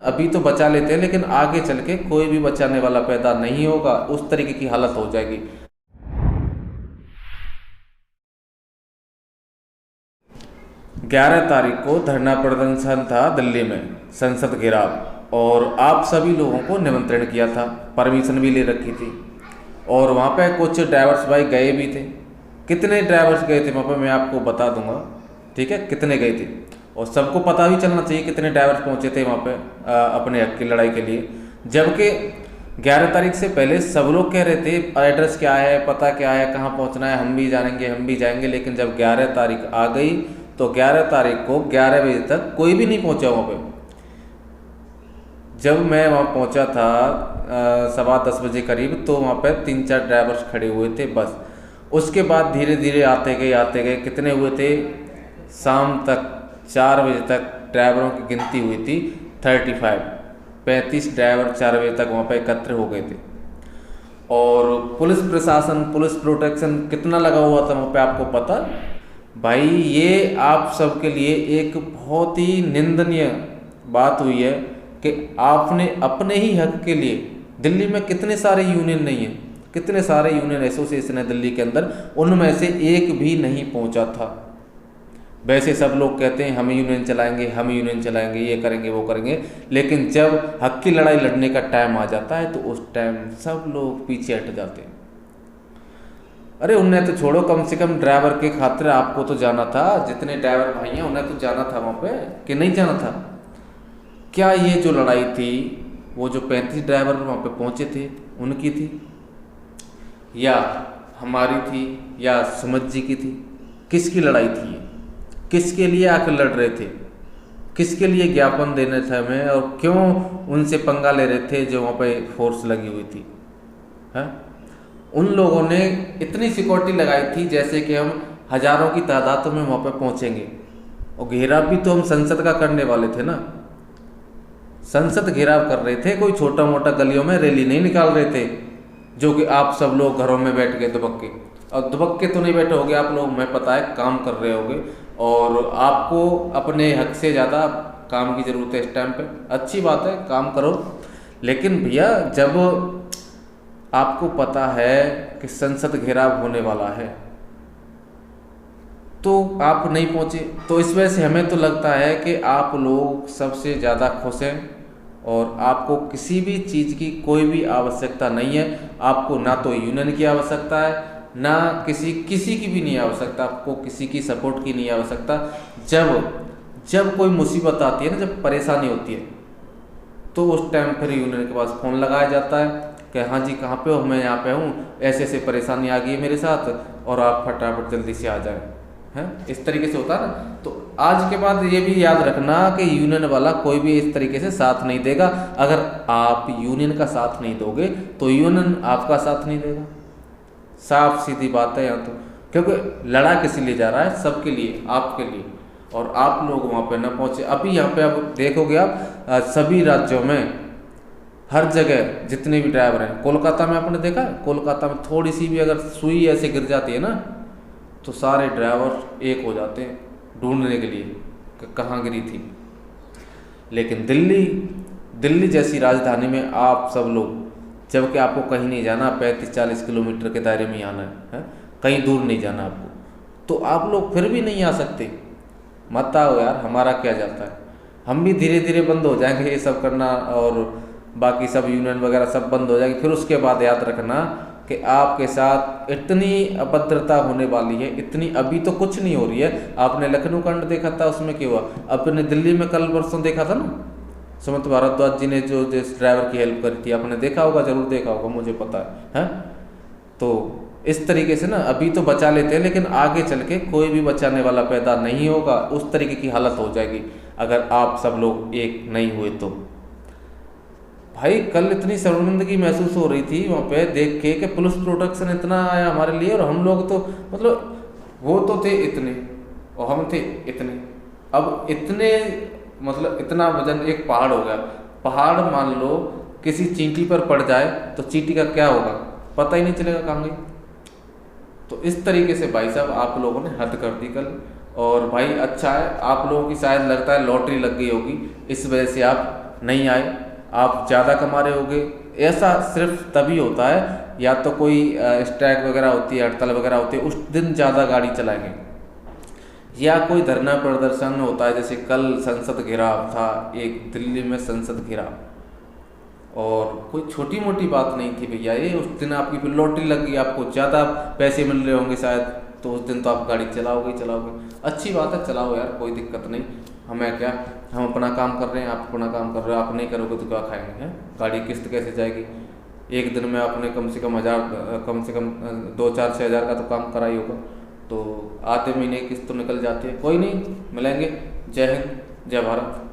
अभी तो बचा लेते हैं, लेकिन आगे चल के कोई भी बचाने वाला पैदा नहीं होगा, उस तरीके की हालत हो जाएगी। 11 तारीख को धरना प्रदर्शन था दिल्ली में, संसद घेराव, और आप सभी लोगों को निमंत्रण किया था, परमिशन भी ले रखी थी, और वहाँ पे कुछ ड्राइवर्स भाई गए भी थे। कितने ड्राइवर्स गए थे वहाँ पे मैं आपको बता दूंगा, ठीक है, कितने गए थे, और सबको पता भी चलना चाहिए कितने ड्राइवर्स पहुँचे थे वहाँ पे अपने हक की लड़ाई के लिए। जबकि 11 तारीख से पहले सब लोग कह रहे थे एड्रेस क्या है, पता क्या है, कहाँ पहुँचना है, हम भी जानेंगे, हम भी जाएंगे। लेकिन जब 11 तारीख आ गई तो 11 तारीख को 11 बजे तक कोई भी नहीं पहुँचा वहाँ पे। जब मैं वहाँ पहुँचा था 10:15 बजे करीब, तो वहाँ पे 3-4 ड्राइवर्स खड़े हुए थे बस। उसके बाद धीरे धीरे आते गए, कितने हुए थे, शाम तक 4 बजे तक ड्राइवरों की गिनती हुई थी 35 ड्राइवर 4 बजे तक वहाँ पे एकत्र हो गए थे। और पुलिस प्रशासन, पुलिस प्रोटेक्शन कितना लगा हुआ था वहाँ पे आपको पता भाई। ये आप सबके लिए एक बहुत ही निंदनीय बात हुई है कि आपने अपने ही हक के लिए, दिल्ली में कितने सारे यूनियन नहीं है, कितने सारे यूनियन एसोसिएशन है दिल्ली के अंदर, उनमें से एक भी नहीं पहुंचा था। वैसे सब लोग कहते हैं हम यूनियन चलाएंगे, हम यूनियन चलाएंगे, ये करेंगे, वो करेंगे, लेकिन जब हक की लड़ाई लड़ने का टाइम आ जाता है तो उस टाइम सब लोग पीछे हट जाते हैं। अरे उन्हें तो छोड़ो, कम से कम ड्राइवर के खातिर आपको तो जाना था, जितने ड्राइवर भाई हैं उन्हें तो जाना था वहाँ पे, कि नहीं जाना था। क्या ये जो लड़ाई थी, वो जो 35 ड्राइवर वहाँ पे पहुँचे थे उनकी थी, या हमारी थी, या सुमित जी की थी? किसकी लड़ाई थी ये? किसके लिए आकर लड़ रहे थे? किसके लिए ज्ञापन देने थे हमें, और क्यों उनसे पंगा ले रहे थे जो वहाँ पे फोर्स लगी हुई थी? है उन लोगों ने इतनी सिक्योरिटी लगाई थी जैसे कि हम हजारों की तादाद में वहाँ पे पहुँचेंगे, और घेराव भी तो हम संसद का करने वाले थे ना। संसद घेराव कर रहे थे, कोई छोटा मोटा गलियों में रैली नहीं निकाल रहे थे, जो कि आप सब लोग घरों में बैठ गए दुबक के। और दुबक के तो नहीं बैठे होगे आप लोग, मैं पता है काम कर रहे होगे, और आपको अपने हक से ज़्यादा काम की ज़रूरत है इस टाइम पे। अच्छी बात है, काम करो, लेकिन भैया जब आपको पता है कि संसद घेराव होने वाला है तो आप नहीं पहुँचे, तो इस वजह से हमें तो लगता है कि आप लोग सबसे ज़्यादा खुश हैं, और आपको किसी भी चीज़ की कोई भी आवश्यकता नहीं है। आपको ना तो यूनियन की आवश्यकता है, ना किसी की भी नहीं आवश्यकता, आपको किसी की सपोर्ट की नहीं आवश्यकता। जब कोई मुसीबत आती है ना, जब परेशानी होती है, तो उस टाइम फिर यूनियन के पास फ़ोन लगाया जाता है कि हाँ जी कहाँ पे हो, मैं यहाँ पे हूँ, ऐसे ऐसे परेशानी आ गई है मेरे साथ, और आप फटाफट जल्दी से आ जाएं। हैं इस तरीके से होता है ना। तो आज के बाद ये भी याद रखना कि यूनियन वाला कोई भी इस तरीके से साथ नहीं देगा। अगर आप यूनियन का साथ नहीं दोगे तो यूनियन आपका साथ नहीं देगा, साफ सीधी बात है यहाँ तो। क्योंकि लड़ा किस लिए जा रहा है? सबके लिए, आपके लिए, और आप लोग वहाँ पे ना पहुँचे। अभी यहाँ पे अब देखोगे आप सभी राज्यों में हर जगह जितने भी ड्राइवर हैं, कोलकाता में आपने देखा है, कोलकाता में थोड़ी सी भी अगर सुई ऐसे गिर जाती है ना, तो सारे ड्राइवर एक हो जाते हैं ढूंढने के लिए कि कहाँ गिरी थी। लेकिन दिल्ली जैसी राजधानी में आप सब लोग, जबकि आपको कहीं नहीं जाना, 35-40 किलोमीटर के दायरे में ही आना है, कहीं दूर नहीं जाना आपको, तो आप लोग फिर भी नहीं आ सकते। मत आओ यार, हमारा क्या जाता है, हम भी धीरे धीरे बंद हो जाएंगे ये सब करना, और बाकी सब यूनियन वगैरह सब बंद हो जाएगी। फिर उसके बाद याद रखना कि आपके साथ इतनी अभद्रता होने वाली है, इतनी, अभी तो कुछ नहीं हो रही है। आपने लखनऊ कांड देखा था, उसमें क्या हुआ? अपने दिल्ली में कल परसों देखा था ना, सुमित भारद्वाज जी ने जो जिस ड्राइवर की हेल्प करी थी, आपने देखा होगा, जरूर देखा होगा, मुझे पता है। तो इस तरीके से ना अभी तो बचा लेते हैं, लेकिन आगे चल के कोई भी बचाने वाला पैदा नहीं होगा, उस तरीके की हालत हो जाएगी अगर आप सब लोग एक नहीं हुए तो। भाई कल इतनी शर्मिंदगी महसूस हो रही थी वहाँ पे देख के कि पुलिस प्रोटेक्शन इतना आया हमारे लिए, और हम लोग तो मतलब वो तो थे इतने और हम थे इतने। अब इतने मतलब इतना वजन, एक पहाड़ हो गया, पहाड़ मान लो किसी चींटी पर पड़ जाए तो चींटी का क्या होगा पता ही नहीं चलेगा कहाँ गई। तो इस तरीके से भाई साहब आप लोगों ने हद कर दी कल, और भाई अच्छा है आप लोगों की शायद लगता है लॉटरी लग गई होगी, इस वजह से आप नहीं आए, आप ज़्यादा कमा रहे होगे। ऐसा सिर्फ तभी होता है या तो कोई स्ट्राइक वगैरह होती है, हड़ताल वगैरह होती है, उस दिन ज़्यादा गाड़ी चलाएंगे, या कोई धरना प्रदर्शन होता है, जैसे कल संसद घेराव था, एक दिल्ली में संसद घेराव, और कोई छोटी मोटी बात नहीं थी भैया ये। उस दिन आपकी फिर लॉटरी लग गई, आपको ज़्यादा पैसे मिल रहे होंगे शायद, तो उस दिन तो आप गाड़ी चलाओगे ही चलाओगे। अच्छी बात है, चलाओ यार, कोई दिक्कत नहीं, हमें क्या, हम अपना काम कर रहे हैं, आप अपना काम कर रहे हो, आप नहीं करोगे तो क्या खाएंगे हैं? गाड़ी किस्त कैसे जाएगी? एक दिन में आपने कम से कम 1000, कम से कम 2 4 6 हज़ार का तो काम करा ही होगा, तो आधे महीने की किस्त तो निकल जाती है। कोई नहीं, मिलेंगे। जय हिंद, जय भारत।